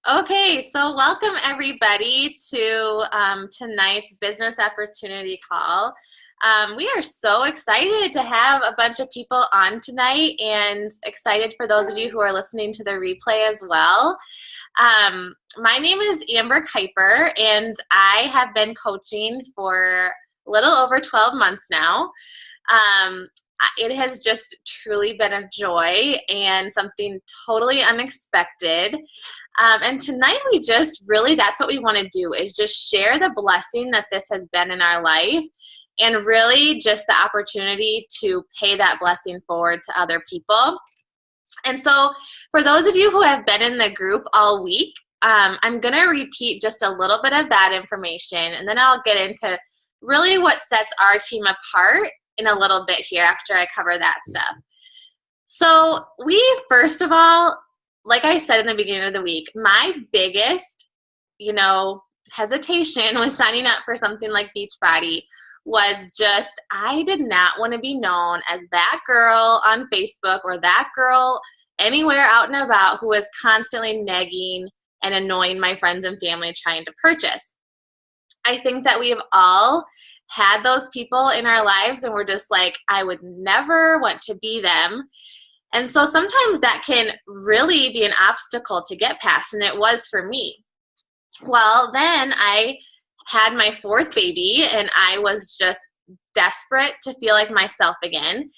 Okay, so welcome everybody to tonight's business opportunity call. We are so excited to have a bunch of people on tonight and excited for those of you who are listening to the replay as well. My name is Amber Kuiper, and I have been coaching for a little over 12 months now. It has just truly been a joy and something totally unexpected. And tonight we just really, that's what we want to do, is just share the blessing that this has been in our life, and really just the opportunity to pay that blessing forward to other people. And so for those of you who have been in the group all week, I'm going to repeat just a little bit of that information, and then I'll get into really what sets our team apart in a little bit here after I cover that stuff. So first of all, like I said in the beginning of the week, my biggest, hesitation with signing up for something like Beachbody was just, I did not want to be known as that girl on Facebook or that girl anywhere out and about who was constantly nagging and annoying my friends and family trying to purchase. I think that we have all had those people in our lives and we're just like, I would never want to be them. And so sometimes that can really be an obstacle to get past, and it was for me. Well, then I had my fourth baby, and I was just desperate to feel like myself again.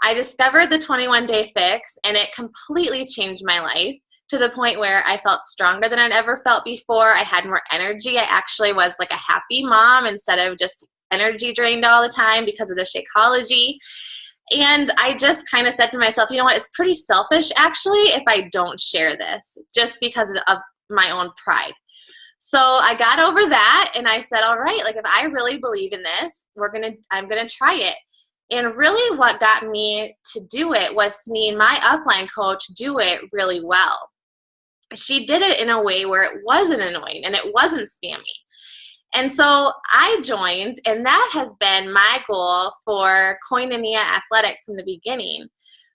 I discovered the 21-day fix, and it completely changed my life to the point where I felt stronger than I'd ever felt before. I had more energy. I actually was like a happy mom instead of just energy drained all the time because of the Shakeology. And I just kind of said to myself, you know what, it's pretty selfish actually if I don't share this, just because of my own pride. So I got over that and I said, all right, like if I really believe in this, I'm gonna try it. And really what got me to do it was seeing my upline coach do it really well. She did it in a way where it wasn't annoying and it wasn't spammy. And so I joined, and that has been my goal for Koinonia Athletic from the beginning.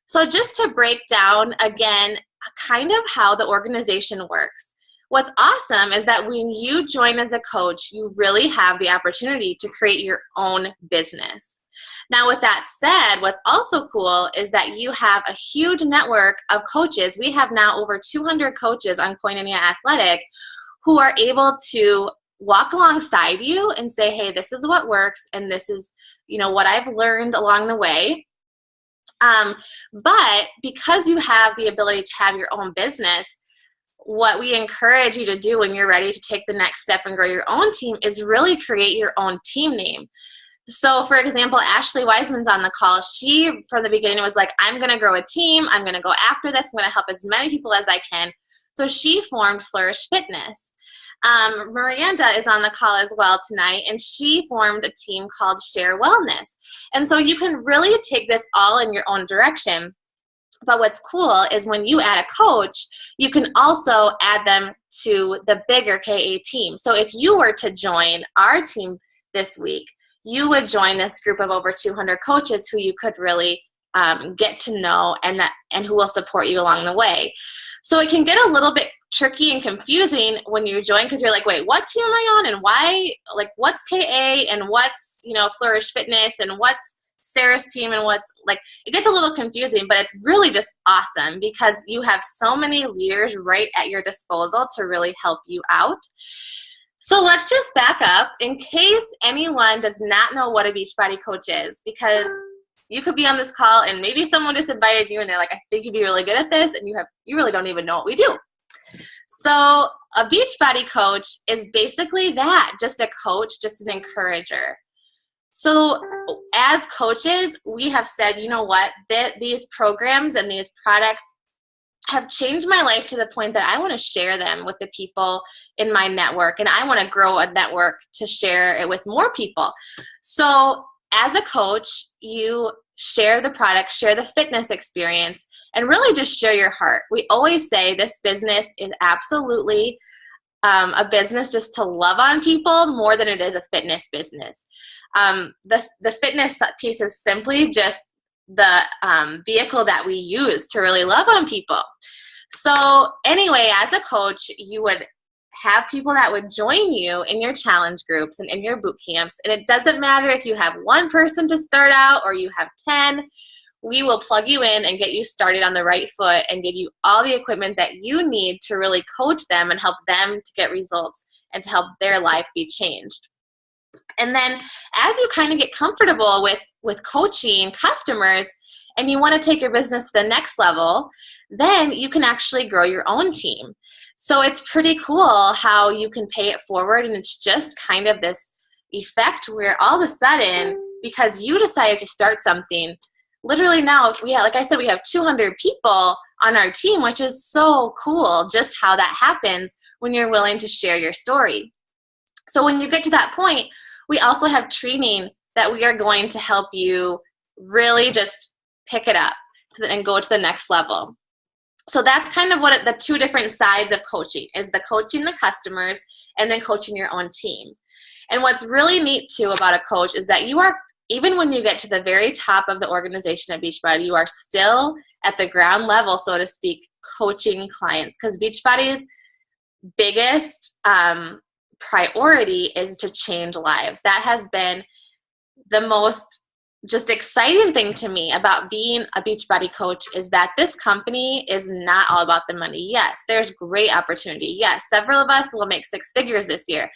So just to break down again, kind of how the organization works. What's awesome is that when you join as a coach, you really have the opportunity to create your own business. Now, with that said, what's also cool is that you have a huge network of coaches. We have now over 200 coaches on Koinonia Athletic who are able to walk alongside you and say, hey, this is what works, and this is, what I've learned along the way. But because you have the ability to have your own business, what we encourage you to do when you're ready to take the next step and grow your own team is really create your own team name. So, for example, Ashley Wiseman's on the call. She, from the beginning, was like, I'm going to grow a team. I'm going to go after this. I'm going to help as many people as I can. So she formed Flourish Fitness. Miranda is on the call as well tonight, and she formed a team called Share Wellness. And so you can really take this all in your own direction. But what's cool is when you add a coach, you can also add them to the bigger KA team. So if you were to join our team this week, you would join this group of over 200 coaches who you could really get to know and who will support you along the way. So it can get a little bit tricky and confusing when you join, because you're like, wait, what team am I on, and why, like, what's KA and what's, Flourish Fitness, and what's Sarah's team, and what's, like, it gets a little confusing, but it's really just awesome because you have so many leaders right at your disposal to really help you out. So let's just back up in case anyone does not know what a Beachbody coach is, because you could be on this call and maybe someone just invited you and they're like, I think you'd be really good at this, and you really don't even know what we do. So a Beachbody coach is basically that, just a coach, just an encourager. So as coaches, we have said, you know what, these programs and these products have changed my life to the point that I want to share them with the people in my network, and I want to grow a network to share it with more people. So as a coach, you share the product, share the fitness experience, and really just share your heart. We always say this business is absolutely a business just to love on people more than it is a fitness business. The fitness piece is simply just the vehicle that we use to really love on people. So anyway, as a coach, you would have people that would join you in your challenge groups and in your boot camps. And it doesn't matter if you have one person to start out or you have 10. We will plug you in and get you started on the right foot and give you all the equipment that you need to really coach them and help them to get results and to help their life be changed. And then as you kind of get comfortable with coaching customers and you want to take your business to the next level, then you can actually grow your own team. So it's pretty cool how you can pay it forward, and it's just kind of this effect where all of a sudden, because you decided to start something, literally now, like I said, we have 200 people on our team, which is so cool just how that happens when you're willing to share your story. So when you get to that point, we also have training that we are going to help you really just pick it up and go to the next level. So that's kind of what the two different sides of coaching is: the coaching the customers and then coaching your own team. And what's really neat too about a coach is that you are, even when you get to the very top of the organization at Beachbody, you are still at the ground level, so to speak, coaching clients, because Beachbody's biggest priority is to change lives. That has been the most just exciting thing to me about being a Beachbody coach, is that this company is not all about the money. Yes, there's great opportunity. Yes, several of us will make 6 figures this year.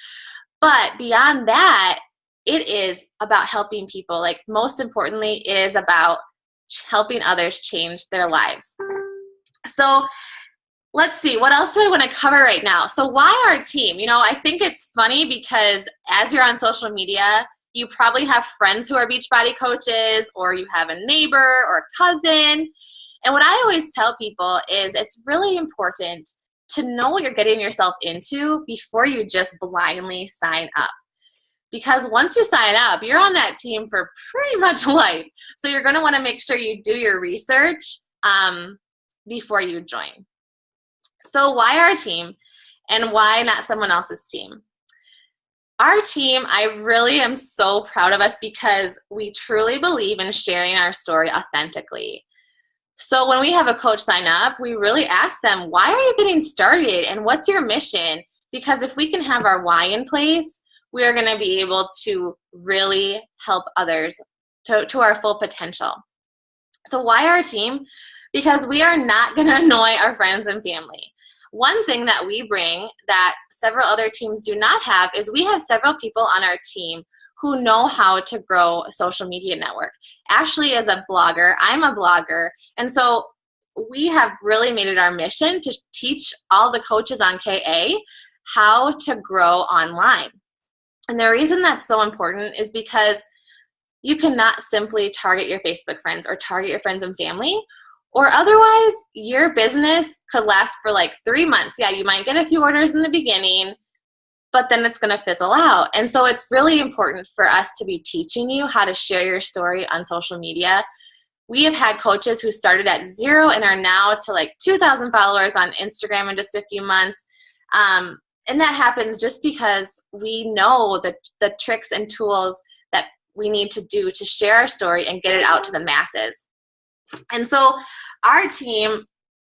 But beyond that, it is about helping people. Like, most importantly, it is about helping others change their lives. So let's see, what else do I want to cover right now? So why our team? I think it's funny because as you're on social media, you probably have friends who are Beachbody coaches, or you have a neighbor or a cousin. And what I always tell people is it's really important to know what you're getting yourself into before you just blindly sign up. Because once you sign up, you're on that team for pretty much life. So you're going to want to make sure you do your research before you join. So why our team, and why not someone else's team? Our team, I really am so proud of us because we truly believe in sharing our story authentically. So when we have a coach sign up, we really ask them, why are you getting started and what's your mission? Because if we can have our why in place, we are going to be able to really help others to our full potential. So why our team? Because we are not going to annoy our friends and family. One thing that we bring that several other teams do not have is we have several people on our team who know how to grow a social media network. Ashley is a blogger. I'm a blogger. And so we have really made it our mission to teach all the coaches on KA how to grow online. And the reason that's so important is because you cannot simply target your Facebook friends or target your friends and family, or otherwise your business could last for like 3 months. Yeah, you might get a few orders in the beginning, but then it's going to fizzle out. And so it's really important for us to be teaching you how to share your story on social media. We have had coaches who started at 0 and are now to like 2,000 followers on Instagram in just a few months. And that happens just because we know the tricks and tools that we need to do to share our story and get it out to the masses. And so our team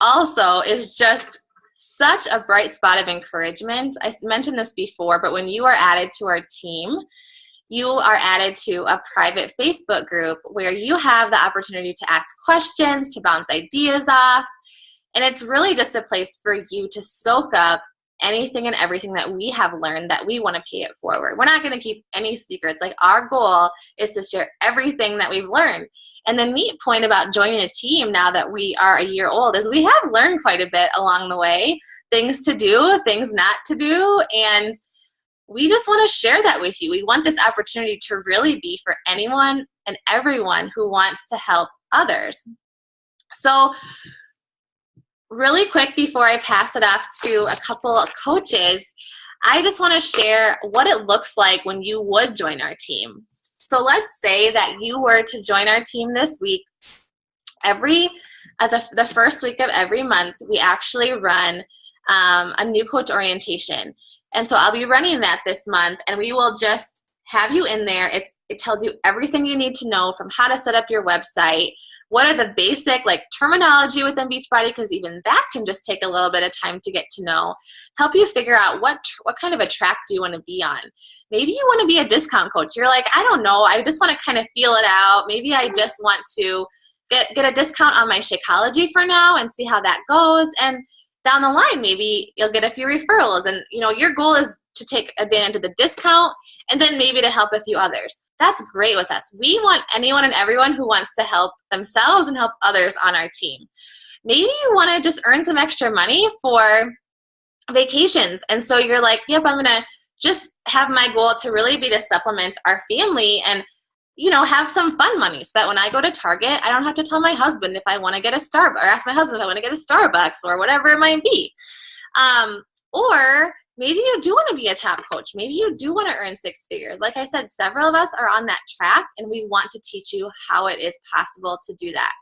also is just such a bright spot of encouragement. I mentioned this before, but when you are added to our team, you are added to a private Facebook group where you have the opportunity to ask questions, to bounce ideas off. And it's really just a place for you to soak up anything and everything that we have learned that we want to pay it forward. We're not going to keep any secrets. Like, our goal is to share everything that we've learned. And the neat point about joining a team now that we are a year old is we have learned quite a bit along the way, things to do, things not to do, and we just want to share that with you. We want this opportunity to really be for anyone and everyone who wants to help others. So really quick before I pass it off to a couple of coaches, I just want to share what it looks like when you would join our team. So let's say that you were to join our team this week. The first week of every month, we actually run a new coach orientation. And so I'll be running that this month, and we will just have you in there. It tells you everything you need to know, from how to set up your website, what are the basic like terminology within Beachbody, because even that can just take a little bit of time to get to know, help you figure out what kind of a track do you want to be on. Maybe you want to be a discount coach. You're like, I don't know, I just want to kind of feel it out. Maybe I just want to get a discount on my Shakeology for now and see how that goes. And down the line, maybe you'll get a few referrals, and your goal is to take advantage of the discount and then maybe to help a few others. That's great with us. We want anyone and everyone who wants to help themselves and help others on our team. Maybe you want to just earn some extra money for vacations, and so you're like, yep, I'm gonna just have my goal to really be to supplement our family and have some fun money, so that when I go to Target, I don't have to tell my husband if I want to get a Starbucks, or ask my husband if I want to get a Starbucks, or whatever it might be. Or maybe you do want to be a top coach. Maybe you do want to earn six figures. Like I said, several of us are on that track, and we want to teach you how it is possible to do that.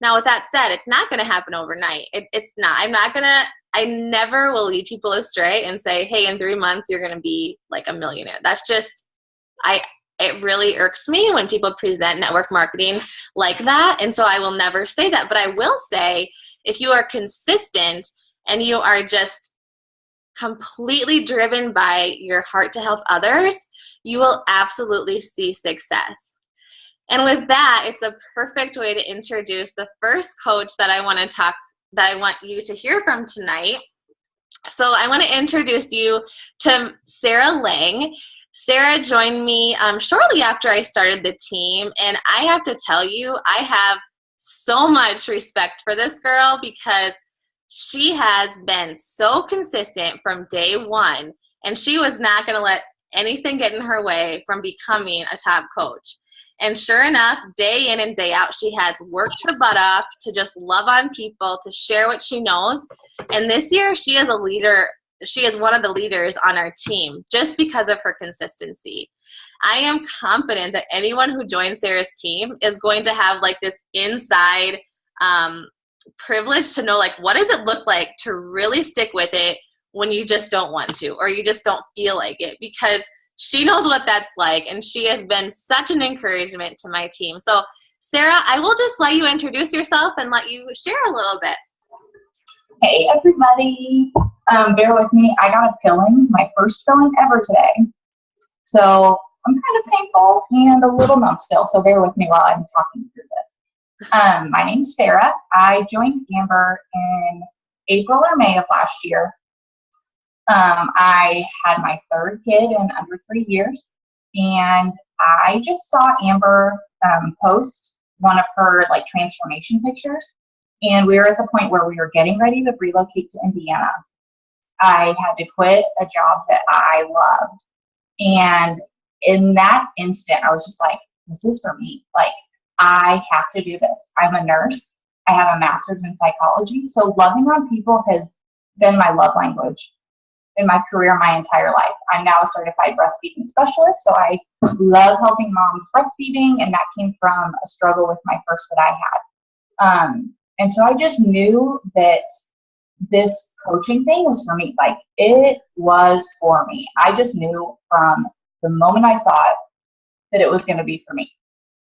Now, with that said, it's not going to happen overnight. It's not. I never will lead people astray and say, hey, in 3 months, you're going to be like a millionaire. That's just, it really irks me when people present network marketing like that. And so I will never say that. But I will say, if you are consistent and you are just completely driven by your heart to help others, you will absolutely see success. And with that, it's a perfect way to introduce the first coach that I want you to hear from tonight. So I want to introduce you to Sarah Lang. Sarah joined me shortly after I started the team, and I have to tell you, I have so much respect for this girl because she has been so consistent from day one, and she was not going to let anything get in her way from becoming a top coach. And sure enough, day in and day out, she has worked her butt off to just love on people, to share what she knows. And this year, she is a leader. She is one of the leaders on our team just because of her consistency. I am confident that anyone who joins Sarah's team is going to have like this inside privilege to know, like, what does it look like to really stick with it when you just don't want to, or you just don't feel like it, because she knows what that's like, and she has been such an encouragement to my team. So, Sarah, I will just let you introduce yourself and let you share a little bit. Hey, everybody. Bear with me. I got a filling, my first filling ever today. So I'm kind of painful and a little numb still, so bear with me while I'm talking through this. My name's Sarah. I joined Amber in April or May of last year. I had my third kid in under 3 years, and I just saw Amber post one of her like transformation pictures, and we were at the point where we were getting ready to relocate to Indiana. I had to quit a job that I loved, and in that instant, I was just like, this is for me. Like, I have to do this. I'm a nurse. I have a master's in psychology, so loving on people has been my love language in my career my entire life. I'm now a certified breastfeeding specialist, so I love helping moms breastfeeding, and that came from a struggle with my first that I had. And so I just knew that this coaching thing was for me. Like, it was for me. I just knew from the moment I saw it that it was going to be for me.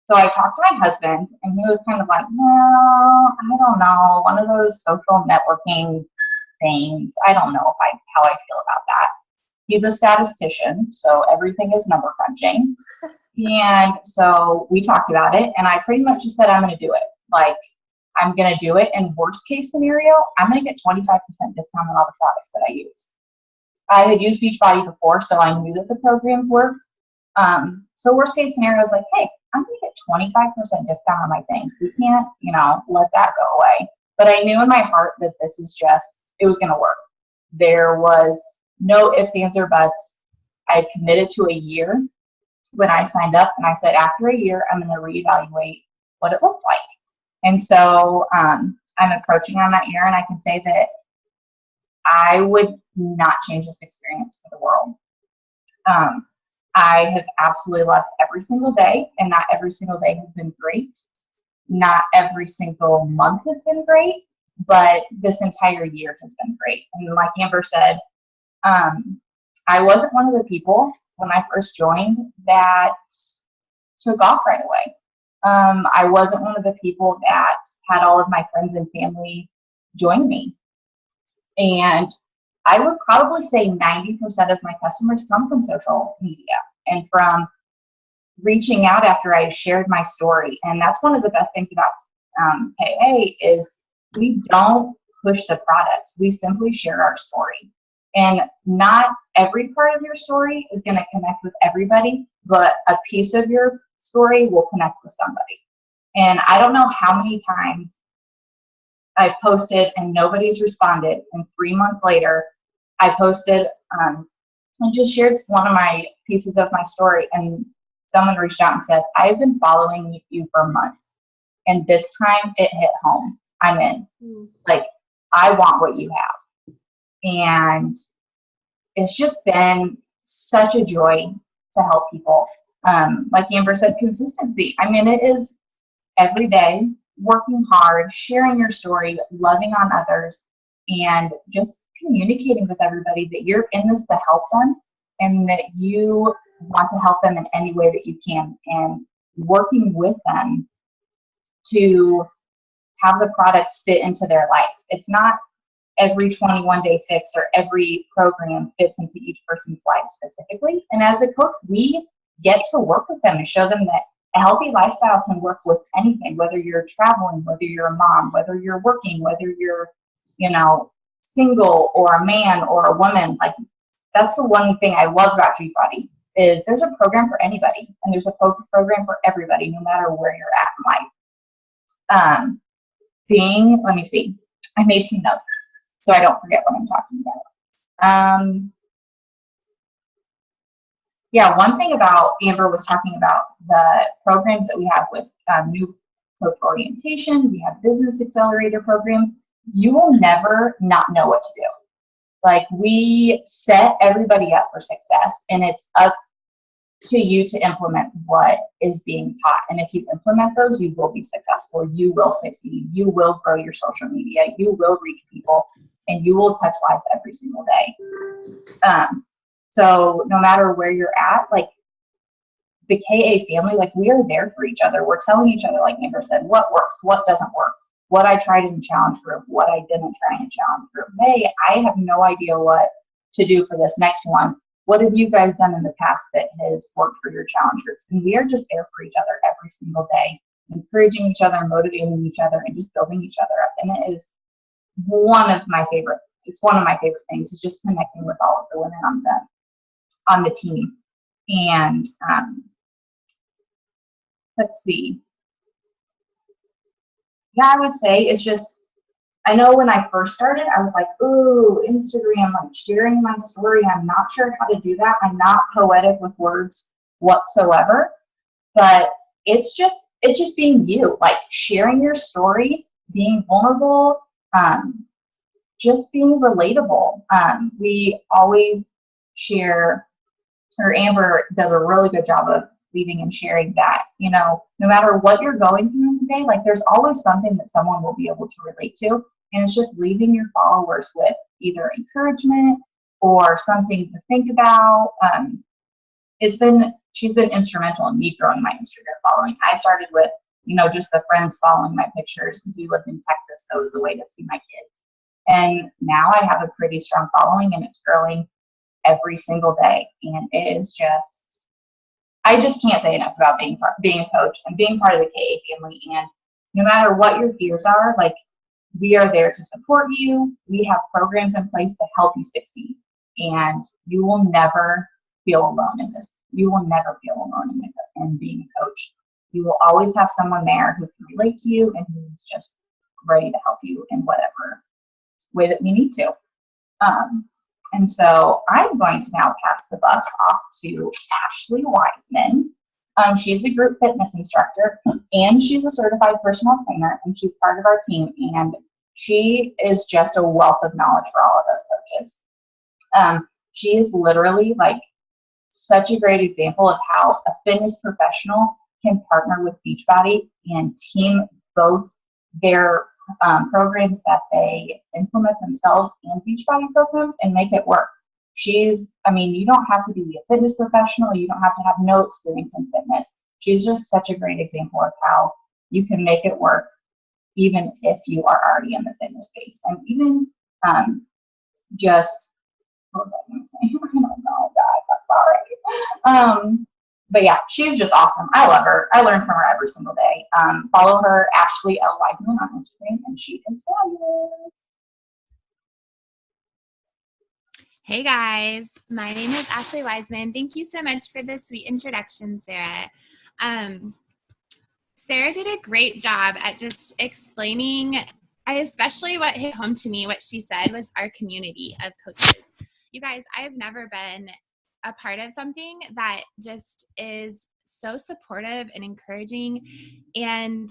So I talked to my husband, and he was kind of like, well, I don't know, one of those social networking things. I don't know how I feel about that. He's a statistician, so everything is number crunching. And so we talked about it, and I pretty much just said, I'm going to do it. Like, I'm going to do it. And worst case scenario, I'm going to get 25% discount on all the products that I use. I had used Beachbody before, so I knew that the programs worked. So worst case scenario is like, hey, I'm going to get 25% discount on my things. We can't, let that go away. But I knew in my heart that this is just, it was going to work. There was no ifs, ands, or buts. I had committed to a year when I signed up, and I said, after a year, I'm going to reevaluate what it looked like. And so I'm approaching on that year, and I can say that I would not change this experience for the world. I have absolutely loved every single day, and not every single day has been great. Not every single month has been great, but this entire year has been great. And like Amber said, I wasn't one of the people when I first joined that took off right away. I wasn't one of the people that had all of my friends and family join me. And I would probably say 90% of my customers come from social media and from reaching out after I shared my story. And that's one of the best things about KA is we don't push the products. We simply share our story. And not every part of your story is going to connect with everybody, but a piece of your story will connect with somebody. And I don't know how many times I posted and nobody's responded. And 3 months later, I posted and just shared one of my pieces of my story. And someone reached out and said, I've been following you for months. And this time it hit home. I'm in. Like, I want what you have. And it's just been such a joy to help people. Like Amber said, consistency. I mean, it is every day, working hard, sharing your story, loving on others, and just communicating with everybody that you're in this to help them and that you want to help them in any way that you can, and working with them to have the products fit into their life. It's not every 21-day fix or every program fits into each person's life specifically. And as a coach, we get to work with them and show them that a healthy lifestyle can work with anything, whether you're traveling, whether you're a mom, whether you're working, whether you're, single or a man or a woman. Like, that's the one thing I love about Beachbody is there's a program for anybody and there's a program for everybody, no matter where you're at in life. Let me see, I made some notes so I don't forget what I'm talking about. One thing about Amber was talking about the programs that we have with new coach orientation. We have business accelerator programs. You will never not know what to do. Like, we set everybody up for success, and it's up to you to implement what is being taught. And if you implement those, you will be successful. You will succeed. You will grow your social media. You will reach people, and you will touch lives every single day. So no matter where you're at, like the KA family, like, we are there for each other. We're telling each other, like Amber said, what works, what doesn't work, what I tried in challenge group, what I didn't try in challenge group. Hey, I have no idea what to do for this next one. What have you guys done in the past that has worked for your challenge groups? And we are just there for each other every single day, encouraging each other, motivating each other, and just building each other up. And it is one of my favorite things is just connecting with all of the women on the team. And let's see. Yeah, I would say it's just, I know when I first started, I was like, ooh, Instagram, like sharing my story. I'm not sure how to do that. I'm not poetic with words whatsoever, but it's just being you, like sharing your story, being vulnerable, just being relatable. We always share, or Amber does a really good job of leading and sharing that, no matter what you're going through in the day, like, there's always something that someone will be able to relate to. And it's just leaving your followers with either encouragement or something to think about. She's been instrumental in me growing my Instagram following. I started with, just the friends following my pictures because we lived in Texas, so it was a way to see my kids. And now I have a pretty strong following, and it's growing every single day. And it is just, I just can't say enough about being a coach and being part of the KA family. And no matter what your fears are, like, we are there to support you. We have programs in place to help you succeed. And you will never feel alone in this. You will never feel alone in being a coach. You will always have someone there who can relate to you and who's just ready to help you in whatever way that we need to. And so I'm going to now pass the buck off to Ashley Wiseman. She's a group fitness instructor, and she's a certified personal trainer, and she's part of our team. And she is just a wealth of knowledge for all of us coaches. She is literally like such a great example of how a fitness professional can partner with Beachbody and team both their programs that they implement themselves and Beachbody programs and make it work. I mean, you don't have to be a fitness professional. You don't have to have no experience in fitness. She's just such a great example of how you can make it work even if you are already in the fitness space. And even just, what was I going to say? I don't know, guys. I'm sorry. But yeah, she's just awesome. I love her. I learn from her every single day. Follow her, Ashley L. Wiseman on Instagram, and she is fabulous. Hey guys, my name is Ashley Wiseman. Thank you so much for the sweet introduction, Sarah. Sarah did a great job at just explaining, especially what hit home to me, what she said was our community of coaches. You guys, I've never been a part of something that just is so supportive and encouraging. And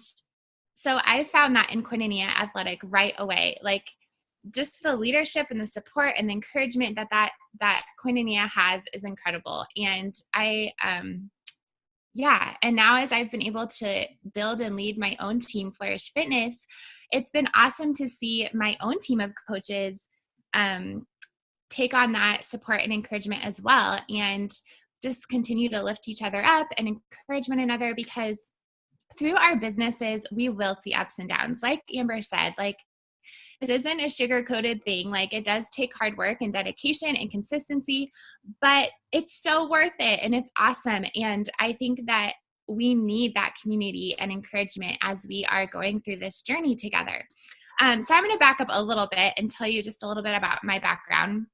so I found that in Koinonia Athletic right away. Like, just the leadership and the support and the encouragement that Koinonia has is incredible. And and now as I've been able to build and lead my own team, Flourish Fitness, it's been awesome to see my own team of coaches take on that support and encouragement as well, and just continue to lift each other up and encourage one another, because through our businesses, we will see ups and downs. Like Amber said, like, this isn't a sugar-coated thing. Like, it does take hard work and dedication and consistency, but it's so worth it and it's awesome. And I think that we need that community and encouragement as we are going through this journey together. So I'm going to back up a little bit and tell you just a little bit about my background.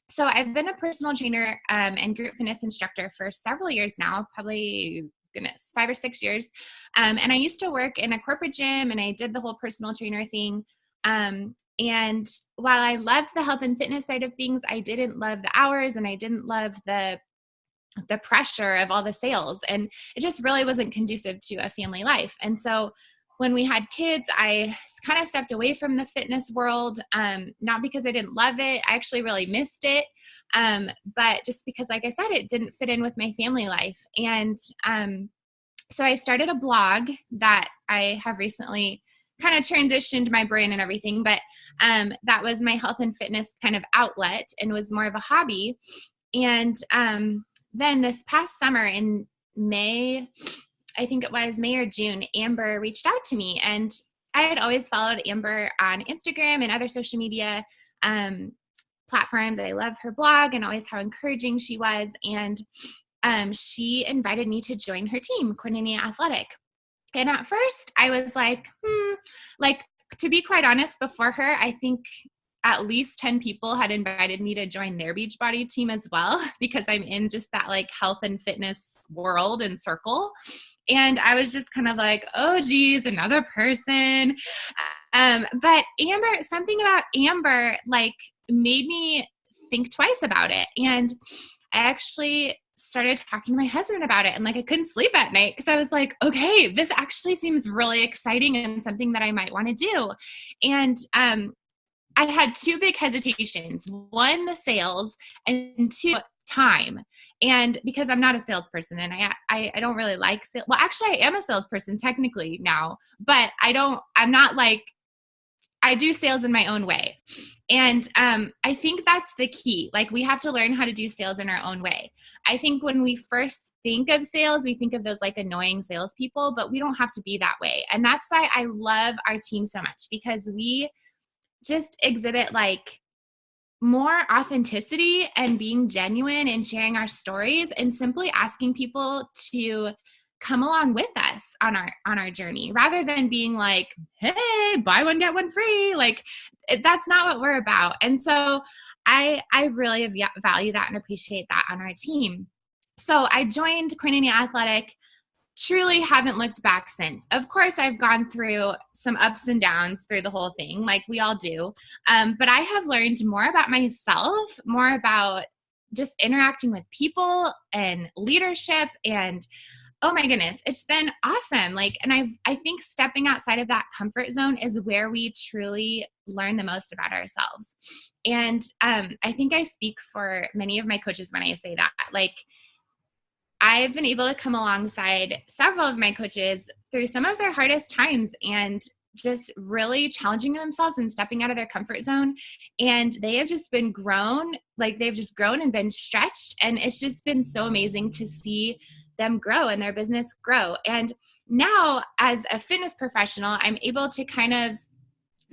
So I've been a personal trainer and group fitness instructor for several years now, probably 5 or 6 years. And I used to work in a corporate gym, and I did the whole personal trainer thing. And while I loved the health and fitness side of things, I didn't love the hours, and I didn't love the pressure of all the sales. And it just really wasn't conducive to a family life. And so when we had kids, I kind of stepped away from the fitness world, not because I didn't love it. I actually really missed it. But just because, like I said, it didn't fit in with my family life. And so I started a blog that I have recently kind of transitioned my brain and everything, but that was my health and fitness kind of outlet and was more of a hobby. And then this past summer in May, I think it was May or June, Amber reached out to me, and I had always followed Amber on Instagram and other social media platforms. I love her blog and always how encouraging she was. And she invited me to join her team, Koinonia Athletic. And at first I was like, to be quite honest, before her, I think at least 10 people had invited me to join their Beachbody team as well, because I'm in just that like health and fitness world and circle. And I was just kind of like, oh geez, another person. But Amber, something about Amber like made me think twice about it. And I actually started talking to my husband about it, and like I couldn't sleep at night because I was like, okay, this actually seems really exciting and something that I might want to do. And I had two big hesitations: one, the sales, and two, time. And because I'm not a salesperson, and I don't really like sales. Well, actually I am a salesperson technically now, but I'm not like, I do sales in my own way. And I think that's the key. Like, we have to learn how to do sales in our own way. I think when we first think of sales, we think of those like annoying salespeople, but we don't have to be that way. And that's why I love our team so much, because we just exhibit like more authenticity and being genuine and sharing our stories and simply asking people to come along with us on our journey, rather than being like, hey, buy one, get one free. Like, that's not what we're about. And so I really value that and appreciate that on our team. So I joined Koinonia Athletic, truly haven't looked back since. Of course, I've gone through some ups and downs through the whole thing, like we all do. But I have learned more about myself, more about just interacting with people and leadership, and oh my goodness, it's been awesome. Like, and I think stepping outside of that comfort zone is where we truly learn the most about ourselves. And I think I speak for many of my coaches when I say that. Like, I've been able to come alongside several of my coaches through some of their hardest times, and just really challenging themselves and stepping out of their comfort zone. And they have just been grown, like they've just grown and been stretched. And it's just been so amazing to see them grow and their business grow. And now as a fitness professional, I'm able to kind of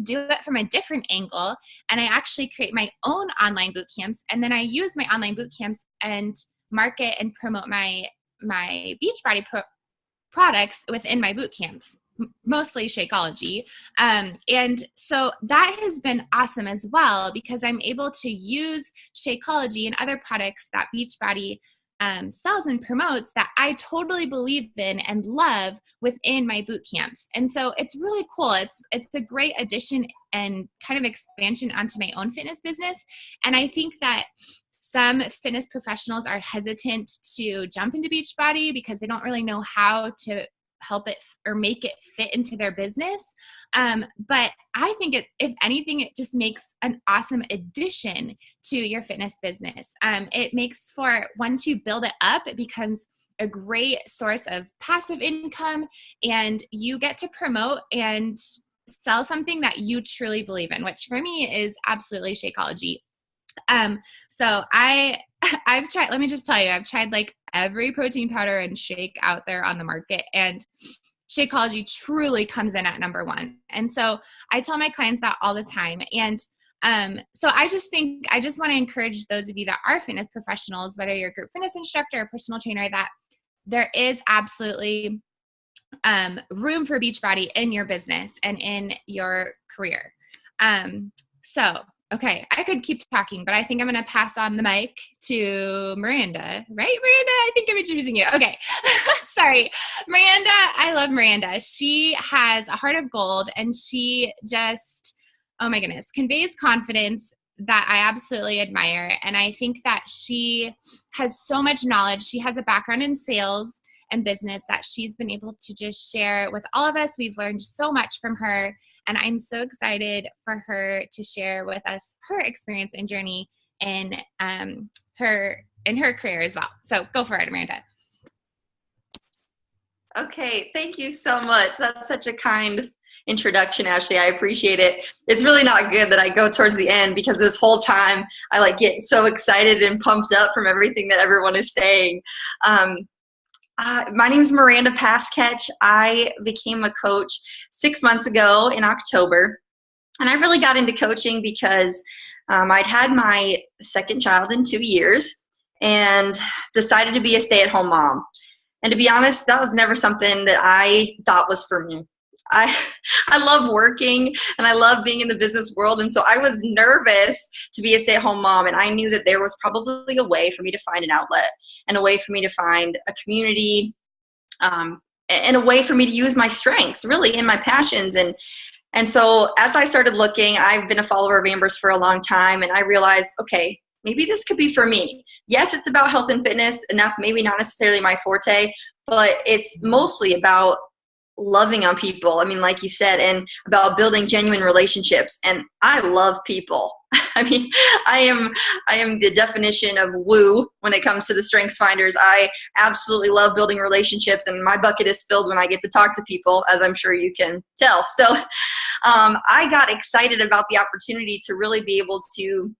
do it from a different angle. And I actually create my own online boot camps. And then I use my online boot camps and market and promote my Beachbody products within my boot camps, mostly Shakeology. And so that has been awesome as well, because I'm able to use Shakeology and other products that Beachbody sells and promotes that I totally believe in and love within my boot camps. And so it's really cool. It's a great addition and kind of expansion onto my own fitness business. And I think that some fitness professionals are hesitant to jump into Beachbody because they don't really know how to help it or make it fit into their business. But I think if anything, it just makes an awesome addition to your fitness business. It makes for, once you build it up, it becomes a great source of passive income, and you get to promote and sell something that you truly believe in, which for me is absolutely Shakeology. So I've tried, let me just tell you, I've tried like every protein powder and shake out there on the market, and Shakeology truly comes in at number one. And so I tell my clients that all the time. And so I just want to encourage those of you that are fitness professionals, whether you're a group fitness instructor or personal trainer, that there is absolutely room for Beachbody in your business and in your career. Okay, I could keep talking, but I think I'm going to pass on the mic to Miranda. Right, Miranda? I think I'm introducing you. Okay. Sorry. Miranda, I love Miranda. She has a heart of gold, and she just, oh my goodness, conveys confidence that I absolutely admire. And I think that she has so much knowledge. She has a background in sales and business that she's been able to just share with all of us. We've learned so much from her. And I'm so excited for her to share with us her experience and journey in her career as well. So go for it, Miranda. Okay, thank you so much. That's such a kind introduction, Ashley. I appreciate it. It's really not good that I go towards the end, because this whole time I get so excited and pumped up from everything that everyone is saying. My name is Miranda Pasketch. I became a coach 6 months ago in October. And I really got into coaching because I'd had my second child in 2 years and decided to be a stay-at-home mom. And to be honest, that was never something that I thought was for me. I love working and I love being in the business world. And so I was nervous to be a stay-at-home mom. And I knew that there was probably a way for me to find an outlet and a way for me to find a community, and a way for me to use my strengths really in my passions. And so as I started looking, I've been a follower of Amber's for a long time, and I realized, okay, maybe this could be for me. Yes, it's about health and fitness, and that's maybe not necessarily my forte, but it's mostly about loving on people. I mean, like you said, and about building genuine relationships. And I love people. I mean, I am the definition of woo when it comes to the Strengths Finders. I absolutely love building relationships, and my bucket is filled when I get to talk to people, as I'm sure you can tell. So I got excited about the opportunity to really be able to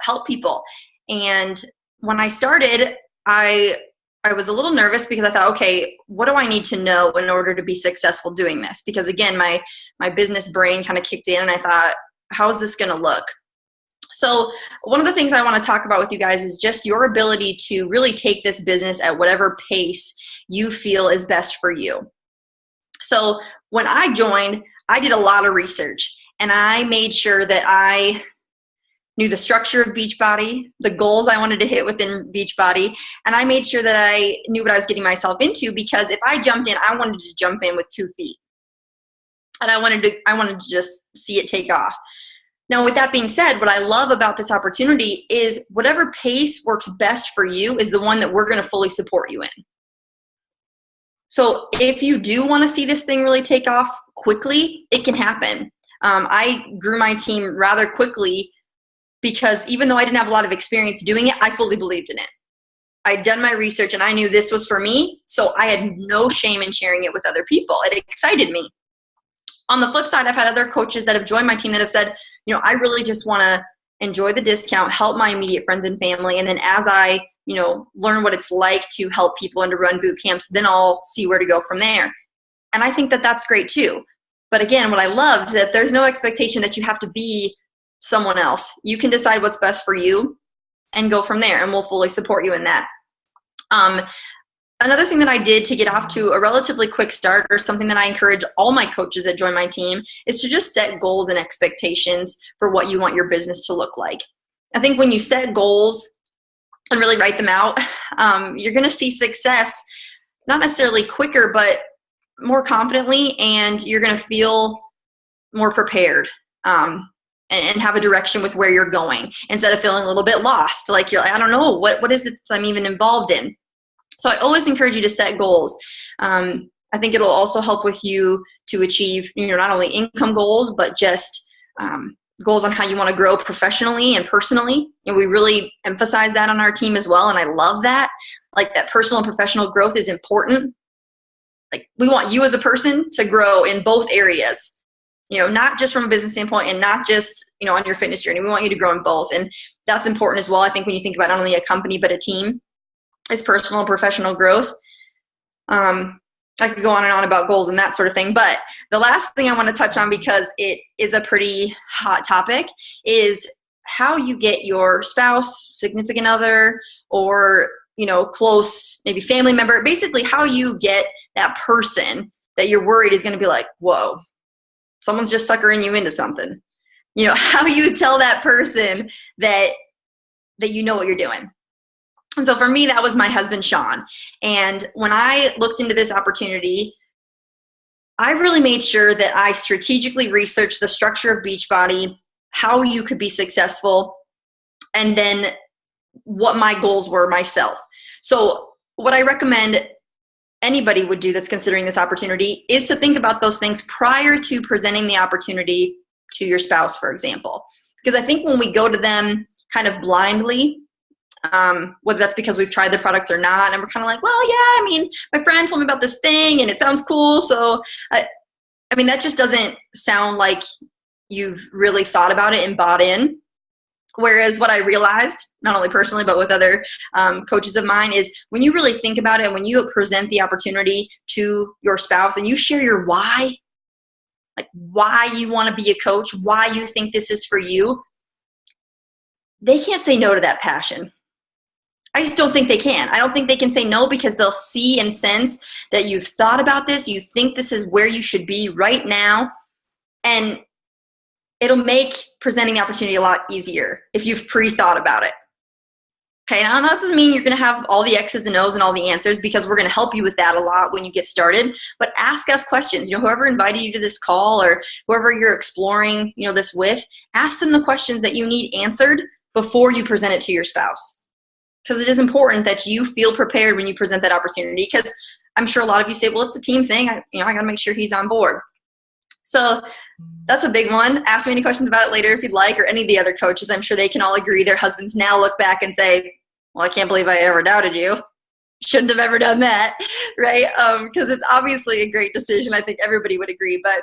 help people. And when I started, I was a little nervous because I thought, okay, what do I need to know in order to be successful doing this? Because again, my business brain kind of kicked in, and I thought, how is this going to look? So one of the things I want to talk about with you guys is just your ability to really take this business at whatever pace you feel is best for you. So when I joined, I did a lot of research, and I made sure that I knew the structure of Beachbody, the goals I wanted to hit within Beachbody, and I made sure that I knew what I was getting myself into, because if I jumped in, I wanted to jump in with 2 feet. And I wanted to just see it take off. Now, with that being said, what I love about this opportunity is whatever pace works best for you is the one that we're going to fully support you in. So if you do want to see this thing really take off quickly, it can happen. I grew my team rather quickly because even though I didn't have a lot of experience doing it, I fully believed in it. I'd done my research and I knew this was for me, so I had no shame in sharing it with other people. It excited me. On the flip side, I've had other coaches that have joined my team that have said, I really just want to enjoy the discount, help my immediate friends and family. And then as I, learn what it's like to help people and to run boot camps, then I'll see where to go from there. And I think that that's great too. But again, what I loved is that there's no expectation that you have to be someone else. You can decide what's best for you and go from there, and we'll fully support you in that. Another thing that I did to get off to a relatively quick start, or something that I encourage all my coaches that join my team, is to just set goals and expectations for what you want your business to look like. I think when you set goals and really write them out, you're going to see success, not necessarily quicker, but more confidently, and you're going to feel more prepared and have a direction with where you're going, instead of feeling a little bit lost. Like, I don't know, what is it I'm even involved in? So I always encourage you to set goals. I think it'll also help with you to achieve, not only income goals, but just goals on how you want to grow professionally and personally. We really emphasize that on our team as well, and I love that. Like, that personal and professional growth is important. Like, we want you as a person to grow in both areas, not just from a business standpoint and not just, on your fitness journey. We want you to grow in both. And that's important as well. I think when you think about not only a company, but a team, is personal and professional growth. I could go on and on about goals and that sort of thing. But the last thing I want to touch on, because it is a pretty hot topic, is how you get your spouse, significant other, or close, maybe family member, basically how you get that person that you're worried is going to be like, whoa, someone's just suckering you into something. How you tell that person that you know what you're doing. And so for me, that was my husband, Sean. And when I looked into this opportunity, I really made sure that I strategically researched the structure of Beachbody, how you could be successful, and then what my goals were myself. So what I recommend anybody would do that's considering this opportunity is to think about those things prior to presenting the opportunity to your spouse, for example. Because I think when we go to them kind of blindly, whether that's because we've tried the products or not, and we're kind of like, well, yeah, my friend told me about this thing and it sounds cool. So, that just doesn't sound like you've really thought about it and bought in. Whereas what I realized, not only personally, but with other coaches of mine, is when you really think about it, when you present the opportunity to your spouse and you share your why, like why you want to be a coach, why you think this is for you, they can't say no to that passion. I just don't think they can. I don't think they can say no, because they'll see and sense that you've thought about this, you think this is where you should be right now, and it'll make presenting the opportunity a lot easier if you've pre-thought about it. Okay, now that doesn't mean you're going to have all the X's and O's and all the answers, because we're going to help you with that a lot when you get started. But ask us questions. Whoever invited you to this call, or whoever you're exploring, this with, ask them the questions that you need answered before you present it to your spouse. Because it is important that you feel prepared when you present that opportunity. Because I'm sure a lot of you say, well, it's a team thing. I got to make sure he's on board. So that's a big one. Ask me any questions about it later if you'd like, or any of the other coaches. I'm sure they can all agree. Their husbands now look back and say, well, I can't believe I ever doubted you. Shouldn't have ever done that, right? Because it's obviously a great decision. I think everybody would agree. But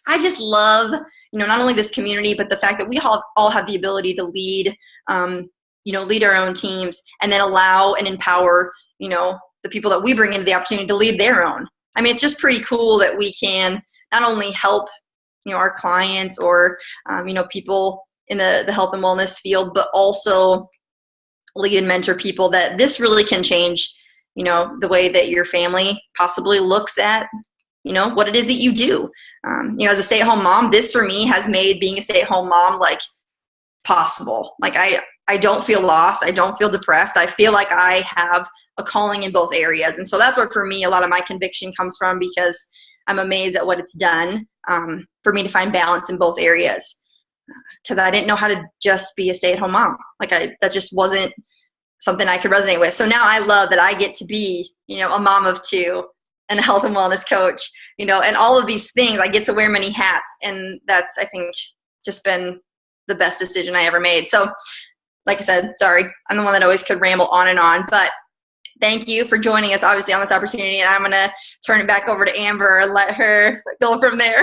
I just love, not only this community, but the fact that we all have the ability to lead, lead our own teams, and then allow and empower, the people that we bring into the opportunity to lead their own. It's just pretty cool that we can not only help, our clients or, people in the health and wellness field, but also lead and mentor people that this really can change, the way that your family possibly looks at, what it is that you do. As a stay-at-home mom, this for me has made being a stay-at-home mom possible. I don't feel lost. I don't feel depressed. I feel like I have a calling in both areas. And so that's where, for me, a lot of my conviction comes from, because I'm amazed at what it's done for me to find balance in both areas. Because I didn't know how to just be a stay-at-home mom. That just wasn't something I could resonate with. So now I love that I get to be, a mom of two and a health and wellness coach, and all of these things. I get to wear many hats. And that's, I think, just been the best decision I ever made. So like I said, sorry, I'm the one that always could ramble on and on, but thank you for joining us, obviously, on this opportunity. And I'm going to turn it back over to Amber and let her go from there.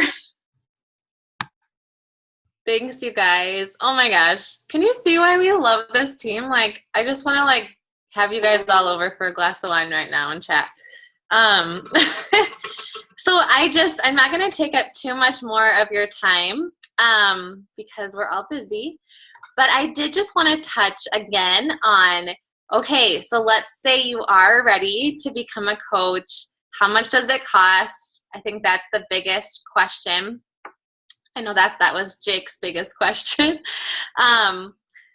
Thanks, you guys. Oh my gosh. Can you see why we love this team? Like, I just want to like have you guys all over for a glass of wine right now and chat. So I'm not going to take up too much more of your time because we're all busy. But I did just want to touch again on, okay, so let's say you are ready to become a coach. How much does it cost? I think that's the biggest question. I know that was Jake's biggest question.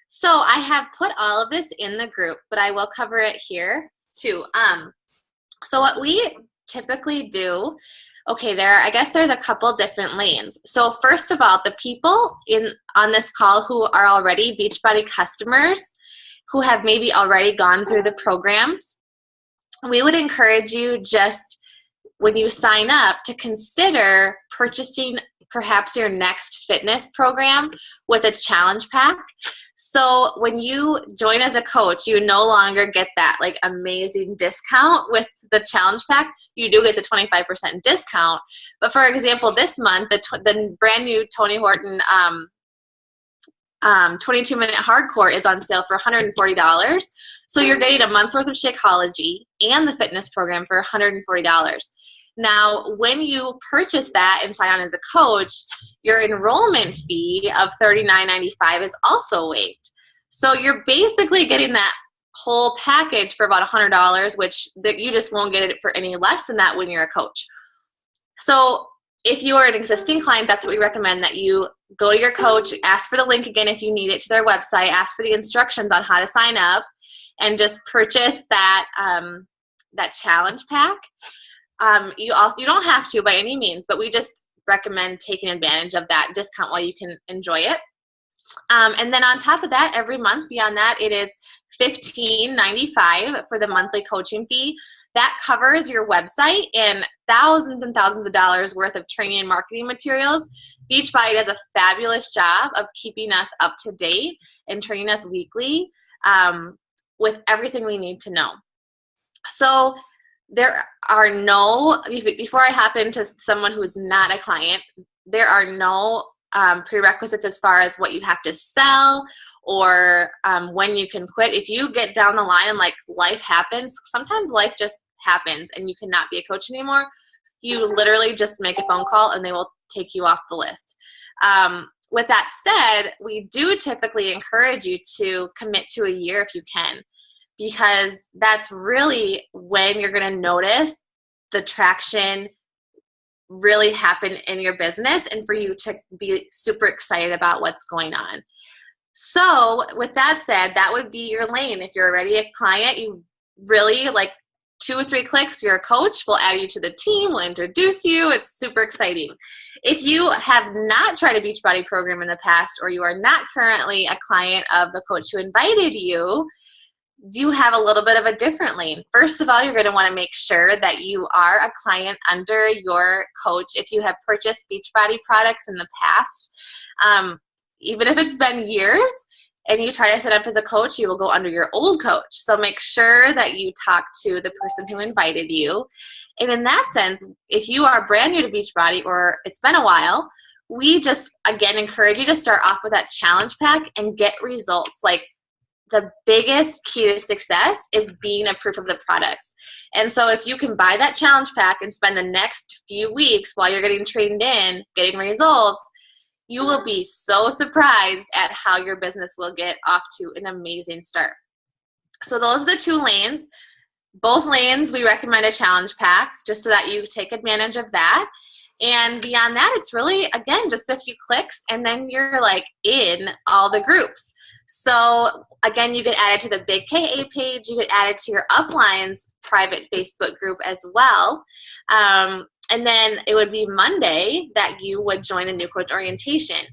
So I have put all of this in the group, but I will cover it here too. So what we typically do, okay, I guess there's a couple different lanes. So first of all, the people on this call who are already Beachbody customers, who have maybe already gone through the programs, we would encourage you just when you sign up to consider purchasing perhaps your next fitness program with a challenge pack. So when you join as a coach, you no longer get that like amazing discount with the challenge pack. You do get the 25% discount. But for example, this month, the brand new Tony Horton 22-minute hardcore is on sale for $140. So you're getting a month's worth of Shakeology and the fitness program for $140. Now, when you purchase that and sign on as a coach, your enrollment fee of $39.95 is also waived. So you're basically getting that whole package for about $100, which you just won't get it for any less than that when you're a coach. So if you are an existing client, that's what we recommend, that you go to your coach, ask for the link again if you need it to their website, ask for the instructions on how to sign up, and just purchase that challenge pack. You don't have to by any means, but we just recommend taking advantage of that discount while you can enjoy it. And then on top of that, every month beyond that, it is $15.95 for the monthly coaching fee. That covers your website and thousands of dollars worth of training and marketing materials. Beachbody does a fabulous job of keeping us up to date and training us weekly with everything we need to know. So there are before I hop into someone who's not a client, there are no prerequisites as far as what you have to sell or when you can quit. If you get down the line and like life happens, sometimes life just happens and you cannot be a coach anymore, you literally just make a phone call and they will take you off the list. With that said, we do typically encourage you to commit to a year if you can, because that's really when you're going to notice the traction really happen in your business and for you to be super excited about what's going on. So with that said, that would be your lane. If you're already a client, you really like 2 or 3 clicks, you're a coach. We'll add you to the team. We'll introduce you. It's super exciting. If you have not tried a Beachbody program in the past, or you are not currently a client of the coach who invited you, you have a little bit of a different lane. First of all, you're going to want to make sure that you are a client under your coach. If you have purchased Beachbody products in the past, even if it's been years and you try to set up as a coach, you will go under your old coach. So make sure that you talk to the person who invited you. And in that sense, if you are brand new to Beachbody or it's been a while, we just, again, encourage you to start off with that challenge pack and get results. Like, the biggest key to success is being a proof of the products. And so if you can buy that challenge pack and spend the next few weeks while you're getting trained in, getting results, you will be so surprised at how your business will get off to an amazing start. So those are the 2 lanes. Both lanes, we recommend a challenge pack just so that you take advantage of that. And beyond that, it's really, again, just a few clicks and then you're like in all the groups. So again, you get added to the Big KA page. You get added to your Uplines private Facebook group as well. And then it would be Monday that you would join a new coach orientation.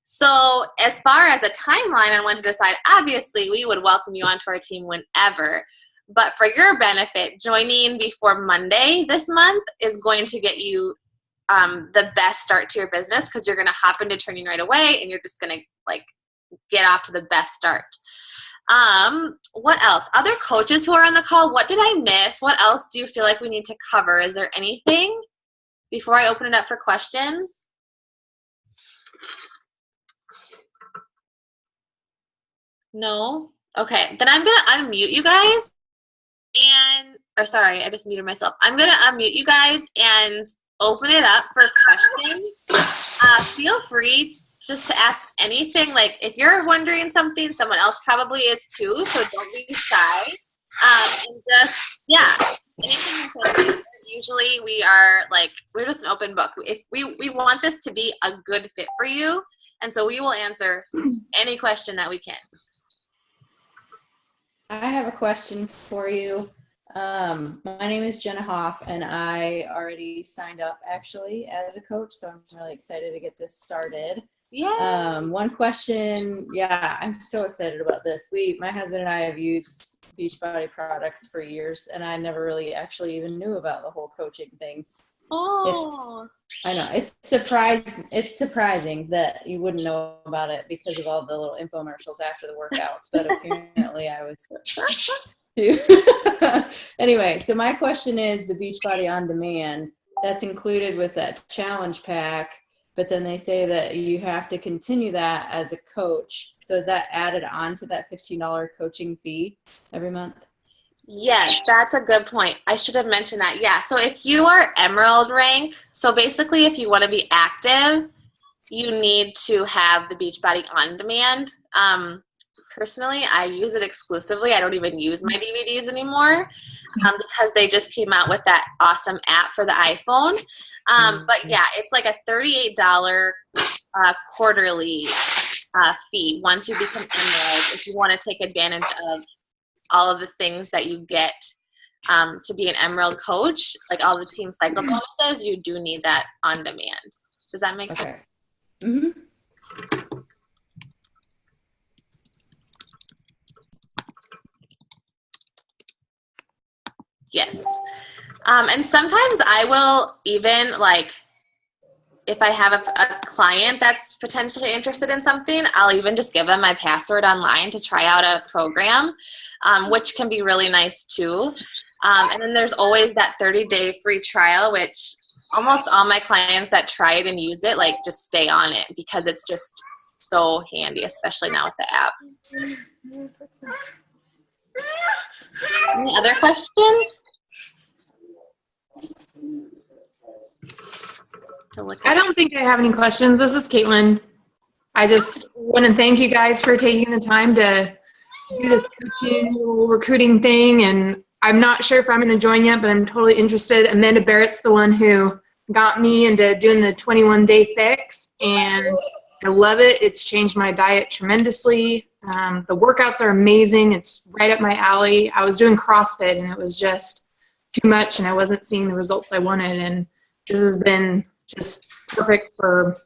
So as far as a timeline on when to decide, obviously we would welcome you onto our team whenever. But for your benefit, joining before Monday this month is going to get you the best start to your business, because you're going to hop into training right away and you're just going to like get off to the best start. What else? Other coaches who are on the call, what did I miss? What else do you feel like we need to cover? Is there anything before I open it up for questions? No? Okay, then I'm going to unmute you guys sorry, I just muted myself. I'm going to unmute you guys and open it up for questions. Feel free just to ask anything. Like if you're wondering something, someone else probably is too, so don't be shy. And just, yeah, anything you can. Usually we're just an open book. If we want this to be a good fit for you, and so we will answer any question that we can. I have a question for you. My name is Jenna Hoff, and I already signed up actually as a coach, so I'm really excited to get this started. Yeah. One question, I'm so excited about this. My husband and I have used Beachbody products for years, and I never really actually even knew about the whole coaching thing. I know it's surprising that you wouldn't know about it because of all the little infomercials after the workouts, but apparently I was too. Anyway, so my question is the Beachbody On Demand, that's included with that challenge pack, but then they say that you have to continue that as a coach. So is that added on to that $15 coaching fee every month? Yes, that's a good point. I should have mentioned that. Yeah, so if you are Emerald rank, so basically if you want to be active, you need to have the Beachbody On Demand. Personally, I use it exclusively. I don't even use my DVDs anymore because they just came out with that awesome app for the iPhone. But yeah, it's like a $38 quarterly fee once you become Emerald if you want to take advantage of all of the things that you get to be an Emerald coach, like all the Team Cycle bonuses. You do need that on demand. Does that make sense? Mm-hmm. Yes. And sometimes I will even, like, if I have a client that's potentially interested in something, I'll even just give them my password online to try out a program, which can be really nice too. And then there's always that 30-day free trial, which almost all my clients that try it and use it, like, just stay on it because it's just so handy, especially now with the app. Any other questions? I don't think I have any questions. This is Caitlin. I just want to thank you guys for taking the time to do this coaching recruiting thing. And I'm not sure if I'm going to join yet, but I'm totally interested. Amanda Barrett's the one who got me into doing the 21-day fix, and I love it. It's changed my diet tremendously. The workouts are amazing. It's right up my alley. I was doing CrossFit, and it was just too much, and I wasn't seeing the results I wanted. And this has been just perfect for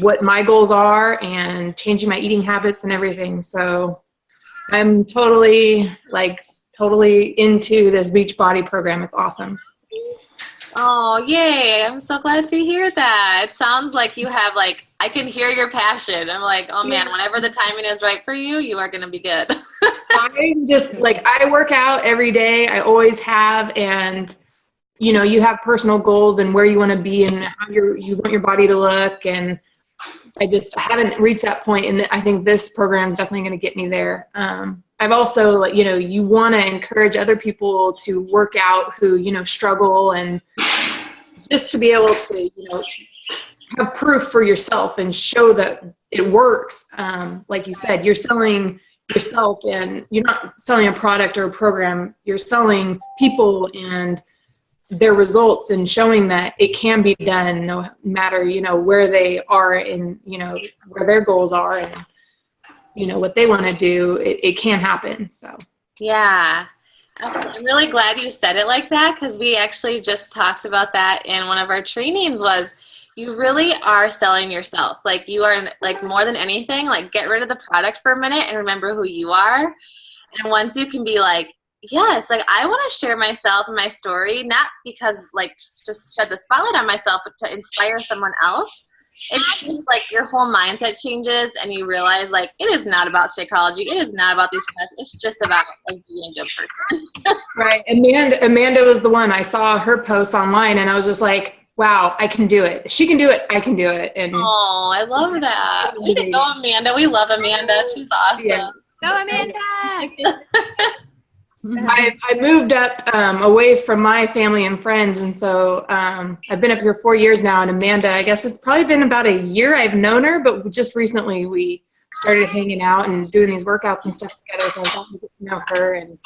what my goals are and changing my eating habits and everything. So I'm totally into this Beachbody program. It's awesome. Oh, yay. I'm so glad to hear that. It sounds like you have, like, I can hear your passion. I'm like, oh man, whenever the timing is right for you, you are going to be good. I'm just I work out every day. I always have. And, you know, you have personal goals and where you want to be and how you want your body to look. And I haven't reached that point. And I think this program is definitely going to get me there. I've also, you want to encourage other people to work out who, struggle, and just to be able to, have proof for yourself and show that it works. Like you said, you're selling yourself, and you're not selling a product or a program. You're selling people and their results, and showing that it can be done no matter, where they are and, where their goals are and, what they want to do. It can happen. So. Yeah. Absolutely. I'm really glad you said it like that, because we actually just talked about that in one of our trainings. Was you really are selling yourself. Like, you are, like, more than anything, like, get rid of the product for a minute and remember who you are. And once you can be like, yes, like, I want to share myself and my story, not because, like, just shed the spotlight on myself, but to inspire someone else. It's just like your whole mindset changes, and you realize, like, it is not about Shakeology. It is not about these products. It's just about, like, being a good person. Right. Amanda was the one. I saw her post online, and I was just like, wow, I can do it. If she can do it, I can do it. And oh, I love that. Way to go, Amanda. We love Amanda. She's awesome. Yeah. Go, Amanda! I moved up away from my family and friends, and so I've been up here 4 years now. And Amanda, I guess it's probably been about a year I've known her, but just recently we started hanging out and doing these workouts and stuff together. So I got to get to know her, and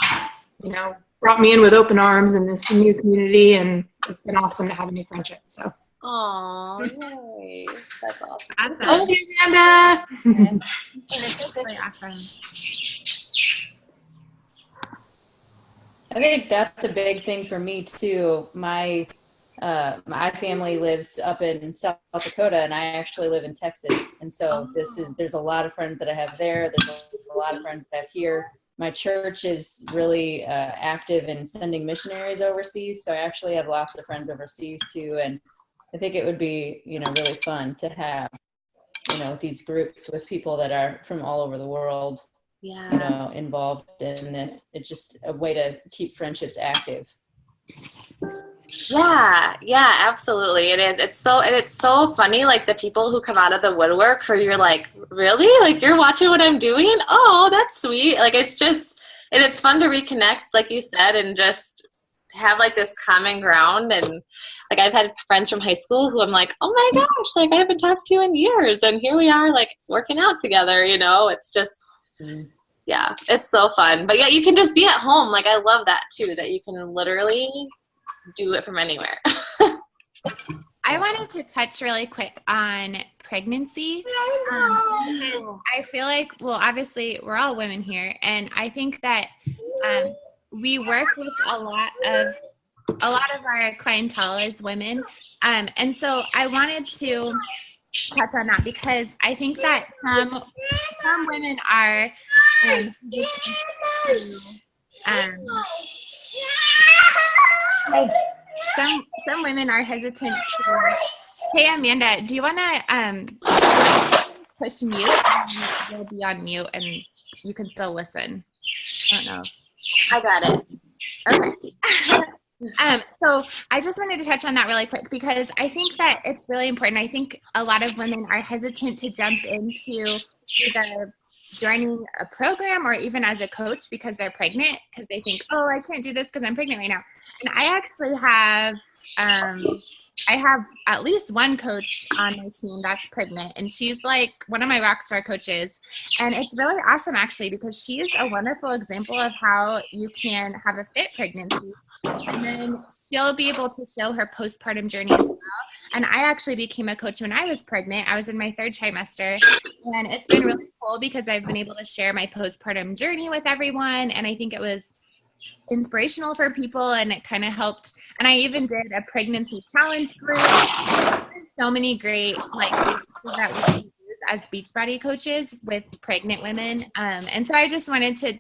brought me in with open arms in this new community, and it's been awesome to have a new friendship. So. Oh, yay! That's awesome. Awesome. Hey, Amanda. That's really awesome. I think that's a big thing for me too. My family lives up in South Dakota, and I actually live in Texas. And so there's a lot of friends that I have there. There's a lot of friends that I have here. My church is really active in sending missionaries overseas. So I actually have lots of friends overseas too. And I think it would be, really fun to have, these groups with people that are from all over the world. Yeah. Involved in this. It's just a way to keep friendships active. Yeah, absolutely. It is. It's so funny, like the people who come out of the woodwork where you're like, really? Like you're watching what I'm doing? Oh, that's sweet. Like it's fun to reconnect, like you said, and just have like this common ground. And like I've had friends from high school who I'm like, oh my gosh, like I haven't talked to in years, and here we are like working out together. It's just yeah, it's so fun. But yeah, you can just be at home. Like I love that too, that you can literally do it from anywhere. I wanted to touch really quick on pregnancy. Because I feel like, well, obviously we're all women here, and I think that we work with a lot of our clientele is women, and so I wanted to touch on that because I think that some women are some women are hesitant to. Hey Amanda, do you want to push mute? And you'll be on mute, and you can still listen. I don't know. I got it. Okay. So I just wanted to touch on that really quick because I think that it's really important. I think a lot of women are hesitant to jump into either joining a program or even as a coach because they're pregnant, because they think, oh, I can't do this because I'm pregnant right now. And I actually have I have at least one coach on my team that's pregnant, and she's like one of my rock star coaches. And it's really awesome actually because she is a wonderful example of how you can have a fit pregnancy. And then she'll be able to show her postpartum journey as well. And I actually became a coach when I was pregnant. I was in my 3rd trimester, and it's been really cool because I've been able to share my postpartum journey with everyone. And I think it was inspirational for people, and it kind of helped. And I even did a pregnancy challenge group. There's so many great that we can use as Beachbody coaches with pregnant women. And so I just wanted to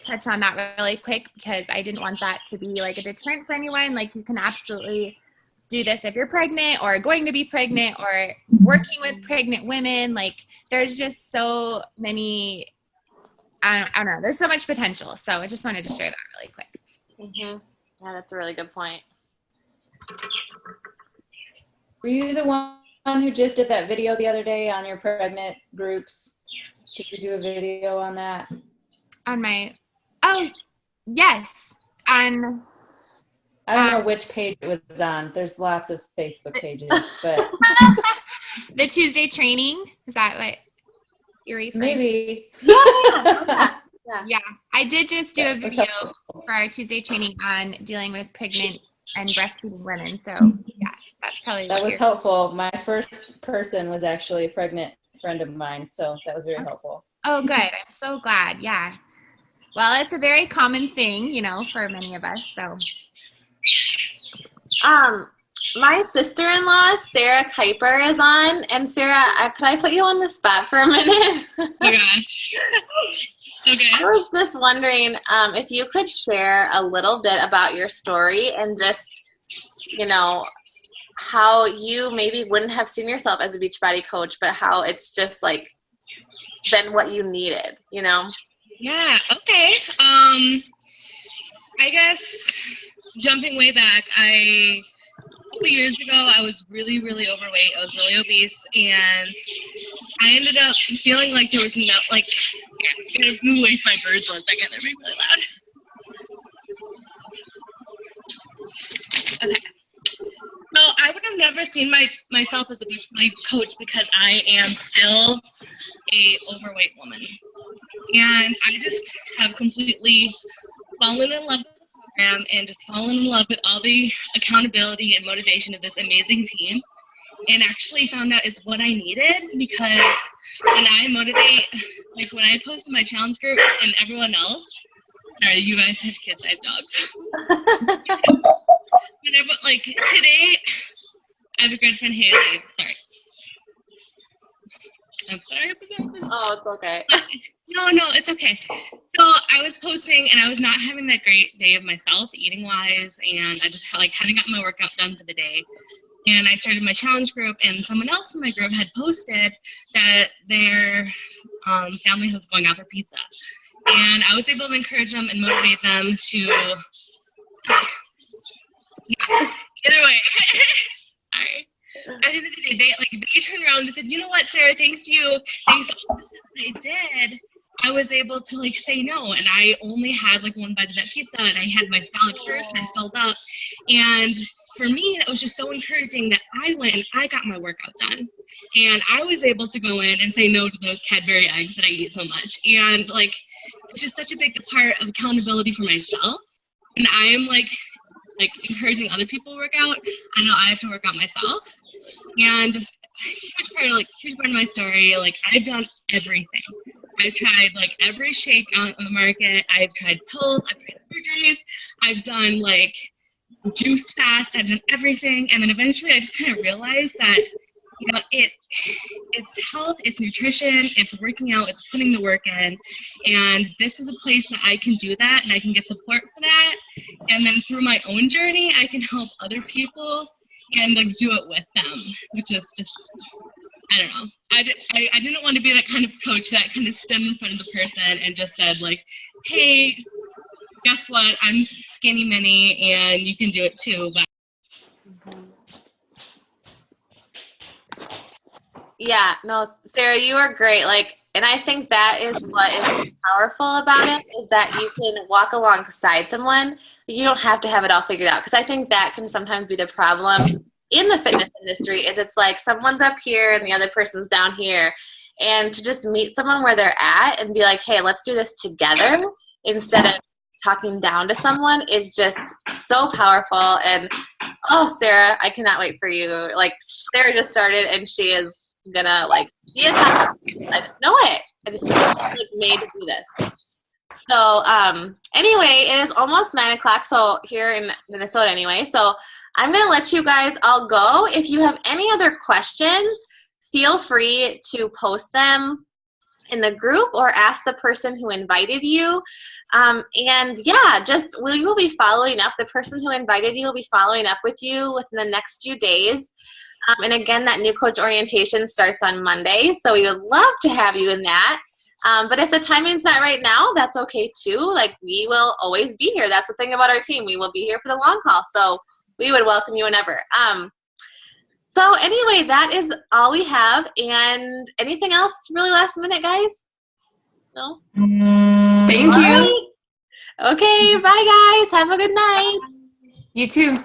touch on that really quick because I didn't want that to be like a deterrent for anyone. Like you can absolutely do this if you're pregnant or going to be pregnant or working with pregnant women. Like there's just so many, I don't know, there's so much potential. So I just wanted to share that really quick. Mm-hmm. Yeah, that's a really good point. Were you the one who just did that video the other day on your pregnant groups? Did you do a video on that? On my, oh, yes. On, I don't know which page it was on. There's lots of Facebook pages, but. The Tuesday training, is that what you're referring? Maybe. Yeah. I did just do a video for our Tuesday training on dealing with pregnant and breastfeeding women. So yeah, that's probably that was helpful. My first person was actually a pregnant friend of mine, so that was very helpful. Oh, good. I'm so glad. Yeah. Well, it's a very common thing, for many of us. So. My sister-in-law, Sarah Kuiper, is on. And Sarah, could I put you on the spot for a minute? Oh my gosh. Okay. I was just wondering if you could share a little bit about your story and just, how you maybe wouldn't have seen yourself as a Beachbody coach, but how it's just like been what you needed, Yeah, okay. I guess jumping way back, I couple years ago, I was really, really overweight. I was really obese, and I ended up feeling like there was no, like, yeah, I'm gonna move away from my birds 1 second. They're being really loud. Okay. So I would have never seen myself as a Beachbody coach because I am still a overweight woman. And I just have completely fallen in love with the program and just fallen in love with all the accountability and motivation of this amazing team. And actually found out is what I needed, because when I motivate, like when I post in my challenge group and everyone else, sorry, you guys have kids, I have dogs. Whenever, like today, I have a good friend, Haley. Sorry. I'm sorry about this. Oh, it's okay. No, it's okay. So I was posting and I was not having that great day of myself, eating wise, and I just like hadn't gotten my workout done for the day. And I started my challenge group, and someone else in my group had posted that their family was going out for pizza. And I was able to encourage them and motivate them to, either way, sorry. At the end of the day, they turned around and they said, you know what, Sarah, thanks to you, thanks to all the stuff that I did, I was able to say no. And I only had one bite of that pizza, and I had my salad first, and I filled up. And for me, that was just so encouraging that I went and I got my workout done. And I was able to go in and say no to those Cadbury eggs that I eat so much. And it's just such a big part of accountability for myself. And I am encouraging other people to work out. I know I have to work out myself. And just huge part of my story, I've done everything. I've tried every shake out on the market. I've tried pills, I've tried surgeries, I've done juice fast, I've done everything. And then eventually I just kind of realized that, it's health, it's nutrition, it's working out, it's putting the work in. And this is a place that I can do that, and I can get support for that. And then through my own journey, I can help other people and do it with them, which is just, I don't know. I didn't want to be that kind of coach that kind of stood in front of the person and just said hey, guess what? I'm skinny mini and you can do it too. But Yeah, no, Sarah, you are great. And I think that is what is powerful about it, is that you can walk alongside someone. You don't have to have it all figured out, because I think that can sometimes be the problem in the fitness industry, is it's someone's up here and the other person's down here. And to just meet someone where they're at and be like, hey, let's do this together instead of talking down to someone is just so powerful. And oh, Sarah, I cannot wait for you. Sarah just started and she is gonna be a top. I just know it. I just made to do this. So anyway, it is almost 9 o'clock. So here in Minnesota anyway. So I'm gonna let you guys all go. If you have any other questions, feel free to post them in the group or ask the person who invited you. And yeah, we will be following up. The person who invited you will be following up with you within the next few days. And again, that new coach orientation starts on Monday, so we would love to have you in that. But if the timing's not right now, that's okay too. We will always be here. That's the thing about our team. We will be here for the long haul, so we would welcome you whenever. So anyway, that is all we have. And anything else really last minute, guys? No? Thank you. Right. Okay, bye guys. Have a good night. You too.